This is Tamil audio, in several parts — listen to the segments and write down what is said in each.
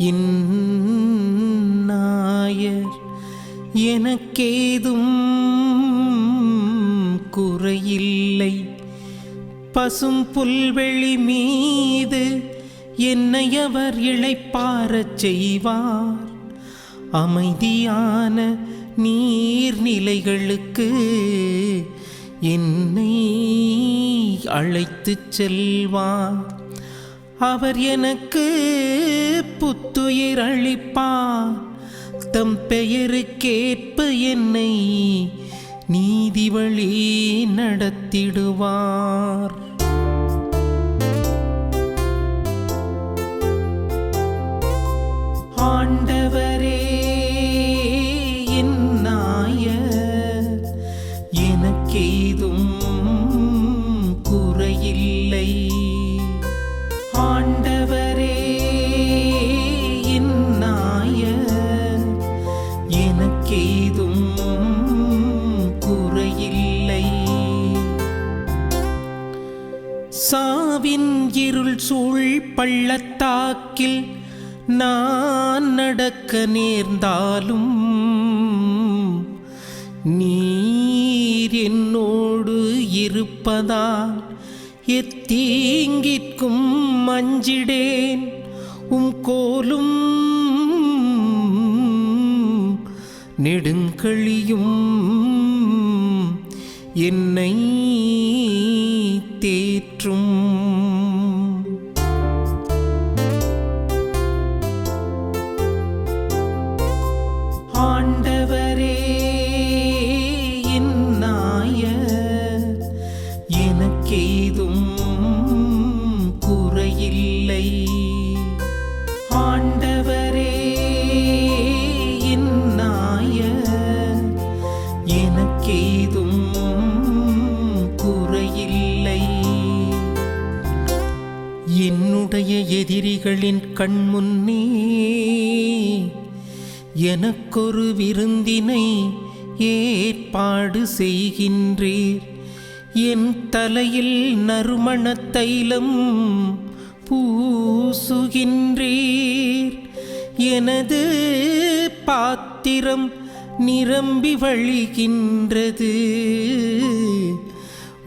இன்னாயர் எனக்கேதும் குறையில்லை. பசும் புல்வெளி மீது என்னை அவர் இளைப்பாரச் செய்வார். அமைதியான நீர்நிலைகளுக்கு என்னை அழைத்துச் செல்வார். அவர் எனக்கு புத்துயிர் அளிப்பார். தம் பெயருக்கேற்ப என்னை நீதி வழி நடத்திடுவார். ஆண்டவரே என் நாயர் எனக்கேதும் குறையில்லை. ஆண்டவரே என் நாயர் எனக்கேதும் குறையில்லை. சாவின் இருள் சூழ் பள்ளத்தாக்கில் நான் நடக்க நேர்ந்தாலும் நீர் என்னோடு இருப்பதால் எத்தீங்கிற்கும் அஞ்சிடேன். உம் கோலும் நெடுங்கழியும் என்னை தேற்றும். ஆண்டவரே என் நாயர் எனக்கேதும் குறையில்லை. ஆண்டவரே என் நாயர் எனக்கேதும் குறையில்லை. என்னுடைய எதிரிகளின் கண்முன்னே எனக்கொரு விருந்தினை ஏற்பாடு செய்கின்றீர். என் தலையில் நறுமண தைலம் பூசுகின்றீர். எனது பாத்திரம் நிரம்பி வழிகின்றது.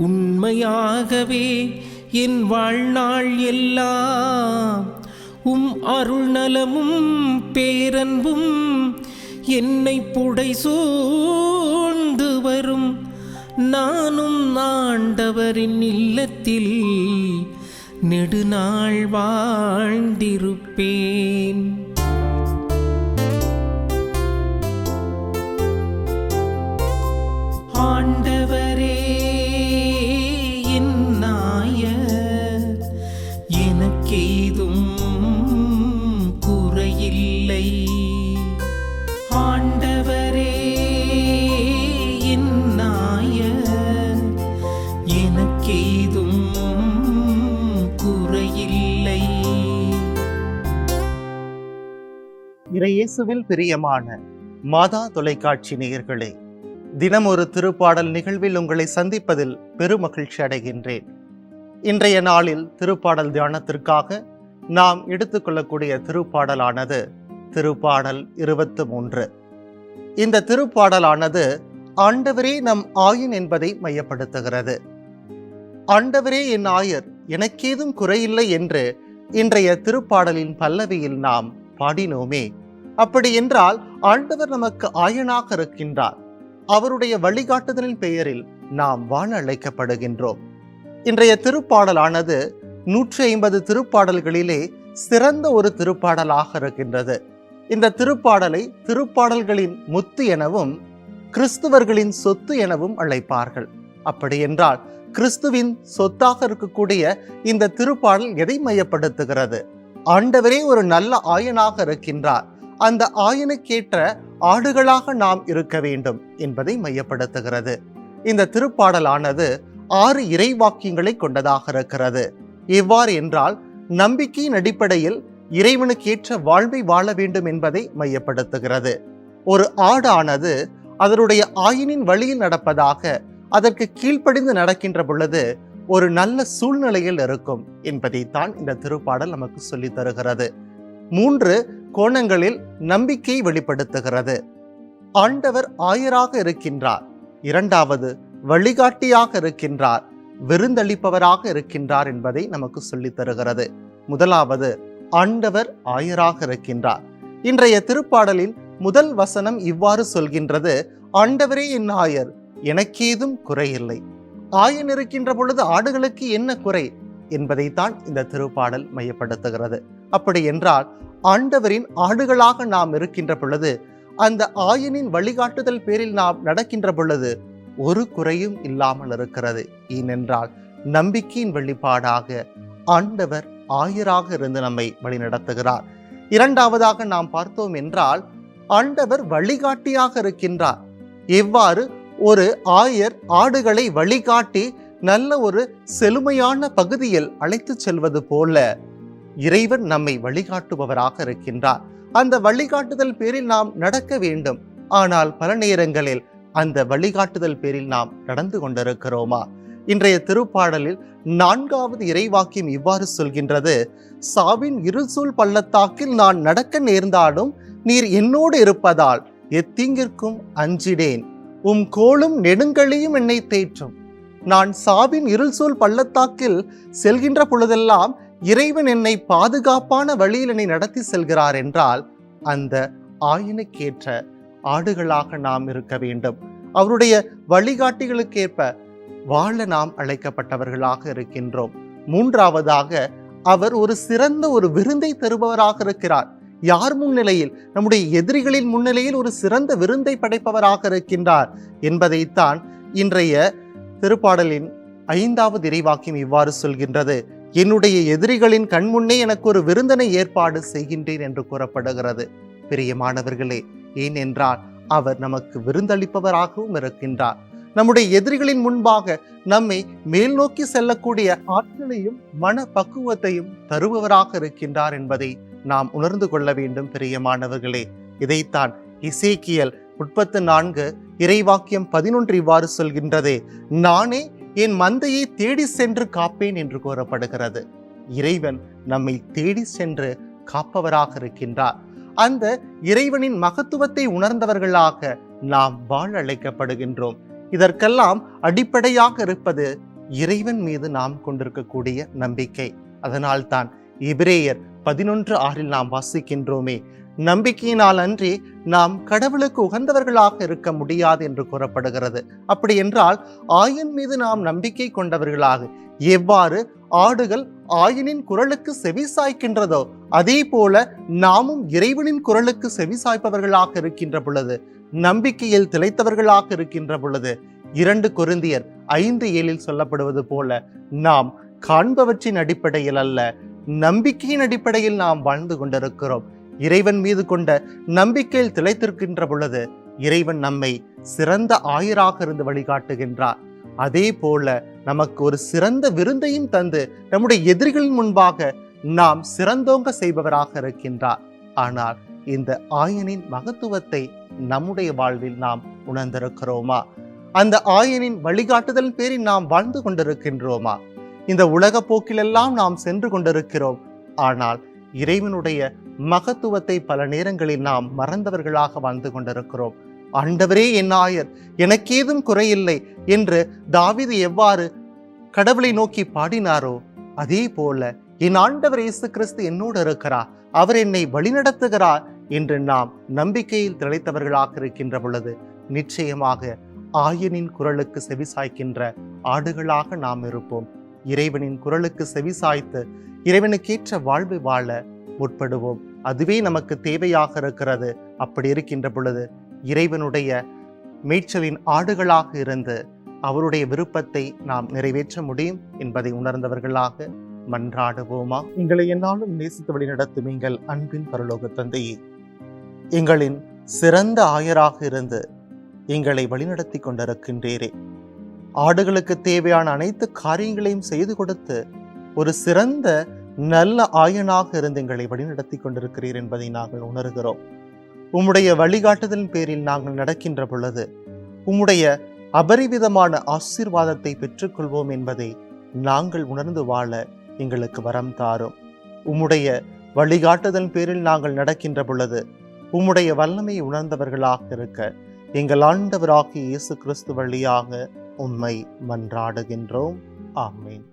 உண்மையாகவே என் வாழ்நாள் எல்லாம் அருள் நலமும் பேரன்பும் என்னை புடை சூழ்ந்து வரும். நானும் ஆண்டவரின் இல்லத்தில் நெடுநாள் வாழ்ந்திருப்பேன். ஆண்டவரே என் நாயர் எனக்கேதும் குறையில்லை. ஆண்டவரே என் நாயர் எனக்கேதும் குறையில்லை. இறையேசுவில் பிரியமான மாதா தொலைக்காட்சி நேயர்களே, தினம் ஒரு திருப்பாடல் நிகழ்வில் உங்களை சந்திப்பதில் பெருமகிழ்ச்சி அடைகின்றேன். இன்றைய நாளில் திருப்பாடல் தியானத்திற்காக நாம் எடுத்துக்கொள்ளக்கூடிய திருப்பாடலானது திருப்பாடல் 23. இந்த திருப்பாடலானது ஆண்டவரே நம் ஆயன் என்பதை மையப்படுத்துகிறது. ஆண்டவரே என் ஆயர் எனக்கேதும் குறையில்லை என்று இன்றைய திருப்பாடலின் பல்லவியில் நாம் பாடினோமே. அப்படி என்றால் ஆண்டவர் நமக்கு ஆயனாக இருக்கின்றார். அவருடைய வழிகாட்டுதலின் பெயரில் நாம் வாழ அழைக்கப்படுகின்றோம். இன்றைய திருப்பாடலானது 150 திருப்பாடல்களிலே சிறந்த ஒரு திருப்பாடலாக இருக்கின்றது. இந்த திருப்பாடலை திருப்பாடல்களின் முத்து எனவும் கிறிஸ்துவர்களின் சொத்து எனவும் அழைப்பார்கள். அப்படி என்றால் கிறிஸ்துவின் சொத்தாக இருக்கக்கூடிய இந்த திருப்பாடல் எதை மையப்படுத்துகிறது? ஆண்டவரே ஒரு நல்ல ஆயனாக இருக்கின்றார். அந்த ஆயனுக்கேற்ற ஆடுகளாக நாம் இருக்க வேண்டும் என்பதை மையப்படுத்துகிறது. இந்த திருப்பாடலானது 6 இறைவாக்கியங்களை கொண்டதாக இருக்கிறது. எவ்வாறு என்றால், நம்பிக்கையின் அடிப்படையில் இறைவனுக்கேற்ற வாழ்வை வாழ வேண்டும் என்பதை மையப்படுத்துகிறது. ஒரு ஆடானது அதனுடைய ஆயனின் வழியில் நடப்பதாக, அதற்கு கீழ்ப்படிந்து நடக்கின்ற பொழுது ஒரு நல்ல சூழ்நிலையில் இருக்கும் என்பதைத்தான் இந்த திருப்பாடல் நமக்கு சொல்லித் தருகிறது. 3 கோணங்களில் நம்பிக்கை வெளிப்படுத்துகிறது. ஆண்டவர் ஆயராக இருக்கின்றார். 2வது, வழிகாட்டியாக இருக்கின்றார், விருந்தளிப்பவராக இருக்கின்றார் என்பதை நமக்கு சொல்லித் தருகிறது. 1வது, ஆண்டவர் ஆயராக இருக்கின்றார். இன்றைய திருப்பாடலின் முதல் வசனம் இவ்வாறு சொல்கின்றது: ஆண்டவரே என் ஆயர், எனக்கேதும் குறையில்லை. ஆயன் இருக்கின்ற பொழுது ஆடுகளுக்கு என்ன குறை என்பதைத்தான் இந்த திருப்பாடல் மையப்படுத்துகிறது. அப்படி என்றால் ஆண்டவரின் ஆடுகளாக நாம் இருக்கின்ற பொழுது, அந்த ஆயனின் வழிகாட்டுதல் பேரில் நாம் நடக்கின்ற பொழுது ஒரு குறையும் இல்லாமல் இருக்கிறது. ஏனென்றால் நம்பிக்கையின் வெளிப்பாடாக ஆண்டவர் ஆயராக இருந்து நம்மை வழிநடத்துகிறார். 2வதாக நாம் பார்த்தோம் என்றால் ஆண்டவர் வழிகாட்டியாக இருக்கின்றார். எவ்வாறு ஒரு ஆயர் ஆடுகளை வழிகாட்டி நல்ல ஒரு செழுமையான பகுதியில் அழைத்து செல்வது போல இறைவன் நம்மை வழிகாட்டுபவராக இருக்கின்றார். அந்த வழிகாட்டுதல் பேரில் நாம் நடக்க வேண்டும். ஆனால் பல நேரங்களில் அந்த வழிகாட்டுதல் பேரில் நாம் நடந்து கொண்டிருக்கிறோமா? இன்றைய திருப்பாடலில் 4வது இறைவாக்கியம் இவ்வாறு சொல்கின்றது: சாவின் இருசூழ் பள்ளத்தாக்கில் நான் நடக்க நேர்ந்தாலும் நீர் என்னோடு இருப்பதால் எத்தீங்கிற்கும் அஞ்சிடேன். உம் கோலும் நெடுங்கழியும் என்னை தேற்றும். நான் சாவின் இருள்சூழ் பள்ளத்தாக்கில் செல்கின்ற பொழுதெல்லாம் இறைவன் என்னை பாதுகாப்பான வழியில் என்னை நடத்தி செல்கிறார் என்றால் அந்த ஆயனுக்கேற்ற ஆடுகளாக நாம் இருக்க வேண்டும். அவருடைய வழிகாட்டிகளுக்கேற்ப வாழ நாம் அழைக்கப்பட்டவர்களாக இருக்கின்றோம். 3வதாக, அவர் ஒரு சிறந்த ஒரு விருந்தை தருபவராக இருக்கிறார். யார் முன்னிலையில்? நம்முடைய எதிரிகளின் முன்னிலையில் ஒரு சிறந்த விருந்தை படைப்பவராக இருக்கின்றார் என்பதைத்தான் இன்றைய திருப்பாடலின் 5வது இறைவாக்கியம் இவ்வாறு சொல்கின்றது: என்னுடைய எதிரிகளின் கண்முன்னே எனக்கு ஒரு விருந்தினை ஏற்பாடு செய்கின்றேன் என்று கூறப்படுகிறது. பிரியமானவர்களே, ஏனென்றால் அவர் நமக்கு விருந்தளிப்பவராகவும் இருக்கின்றார். நம்முடைய எதிரிகளின் முன்பாக நம்மை மேல் நோக்கி செல்லக்கூடிய ஆற்றலையும் மன பக்குவத்தையும் தருபவராக இருக்கின்றார் என்பதை நாம் உணர்ந்து கொள்ள வேண்டும். பிரியமானவர்களே, இதைத்தான் எசேக்கியேல் 34 இறைவாக்கியம் 11 இவ்வாறு சொல்கின்றது: நானே என் மந்தையை தேடி சென்று காப்பேன் என்று கூறப்படுகிறது. இறைவன் நம்மை தேடி சென்று காப்பவராக இருக்கின்றார். அந்த இறைவனின் மகத்துவத்தை உணர்ந்தவர்களாக நாம் வாழ அழைக்கப்படுகின்றோம். இதற்கெல்லாம் அடிப்படையாக இருப்பது இறைவன் மீது நாம் கொண்டிருக்கக்கூடிய நம்பிக்கை. அதனால்தான் எபிரேயர் 11:6 நாம் வாசிக்கின்றோமே: நம்பிக்கையினால் அன்றி நாம் கடவுளுக்கு உகந்தவர்களாக இருக்க முடியாது என்று கூறப்படுகிறது. அப்படி என்றால் ஆயன் மீது நாம் நம்பிக்கை கொண்டவர்களாக, எவ்வாறு ஆடுகள் ஆயனின் குரலுக்கு செவி சாய்க்கின்றதோ அதே போல நாமும் இறைவனின் குரலுக்கு செவி சாய்ப்பவர்களாக இருக்கின்ற பொழுது, நம்பிக்கையில் திளைத்தவர்களாக இருக்கின்ற பொழுது, 2 கொரிந்தியர் 5:7 சொல்லப்படுவது போல நாம் காண்பவற்றின் அடிப்படையில் அல்ல, நம்பிக்கையின் அடிப்படையில் நாம் வாழ்ந்து கொண்டிருக்கிறோம். இறைவன் மீது கொண்ட நம்பிக்கையில் திளைத்திருக்கின்ற பொழுது இறைவன் நம்மை சிறந்த ஆயராக இருந்து வழிகாட்டுகின்றார். அதே போல நமக்கு ஒரு சிறந்த விருந்தையும் தந்து நம்முடைய எதிரிகளின் முன்பாக நாம் சிறந்தோங்க செய்பவராக இருக்கின்றார். ஆனால் இந்த ஆயனின் மகத்துவத்தை நம்முடைய வாழ்வில் நாம் உணர்ந்திருக்கிறோமா? அந்த ஆயனின் வழிகாட்டுதல் பேரில் நாம் வாழ்ந்து கொண்டிருக்கின்றோமா? இந்த உலக போக்கிலெல்லாம் நாம் சென்று கொண்டிருக்கிறோம். ஆனால் இறைவனுடைய மகத்துவத்தை பல நேரங்களில் நாம் மறந்தவர்களாக வாழ்ந்து கொண்டிருக்கிறோம். ஆண்டவரே என் ஆயர், எனக்கேதும் குறையில்லை என்று தாவீது எவ்வாறு கடவுளை நோக்கி பாடினாரோ அதே போல என் ஆண்டவர் இயேசு கிறிஸ்து என்னோடு இருக்கிறார், அவர் என்னை வழிநடத்துகிறார் என்று நாம் நம்பிக்கையில் திளைத்தவர்களாக இருக்கின்ற பொழுது நிச்சயமாக ஆயனின் குரலுக்கு செவிசாய்க்கின்ற ஆடுகளாக நாம் இருப்போம். இறைவனின் குரலுக்கு செவிசாய்த்து இறைவனுக்கேற்ற வாழ்வை வாழ முற்படுவோம். அதுவே நமக்கு தேவையாக இருக்கிறது. அப்படி இருக்கின்ற பொழுது இறைவனுடைய மேய்ச்சலின் ஆடுகளாக இருந்து அவருடைய விருப்பத்தை நாம் நிறைவேற்ற முடியும் என்பதை உணர்ந்தவர்களாக மன்றாடுவோமா? எங்களை என்னாலும் நேசித்து வழிநடத்தும் எங்கள் அன்பின் பரலோக தந்தையே, எங்களின் சிறந்த ஆயராக இருந்து எங்களை வழிநடத்தி கொண்டிருக்கின்றீரே. ஆடுகளுக்கு தேவையான அனைத்து காரியங்களையும் செய்து கொடுத்து ஒரு சிறந்த நல்ல ஆயனாக இருந்து எங்களை வழிநடத்தி கொண்டிருக்கிறீர் என்பதை நாங்கள் உணர்கிறோம். உம்முடைய வழிகாட்டுதலின் பேரில் நாங்கள் நடக்கின்ற பொழுது உம்முடைய அபரிவிதமான ஆசீர்வாதத்தை பெற்றுக்கொள்வோம் என்பதை நாங்கள் உணர்ந்து வாழ எங்களுக்கு வரம் தாரும். உம்முடைய வழிகாட்டுதல் பேரில் நாங்கள் நடக்கின்ற பொழுது உம்முடைய வல்லமையை உணர்ந்தவர்களாக இருக்க எங்கள் ஆண்டவராகிய இயேசு கிறிஸ்து வழியாக உம்மை மன்றாடுகின்றோம். ஆமென்.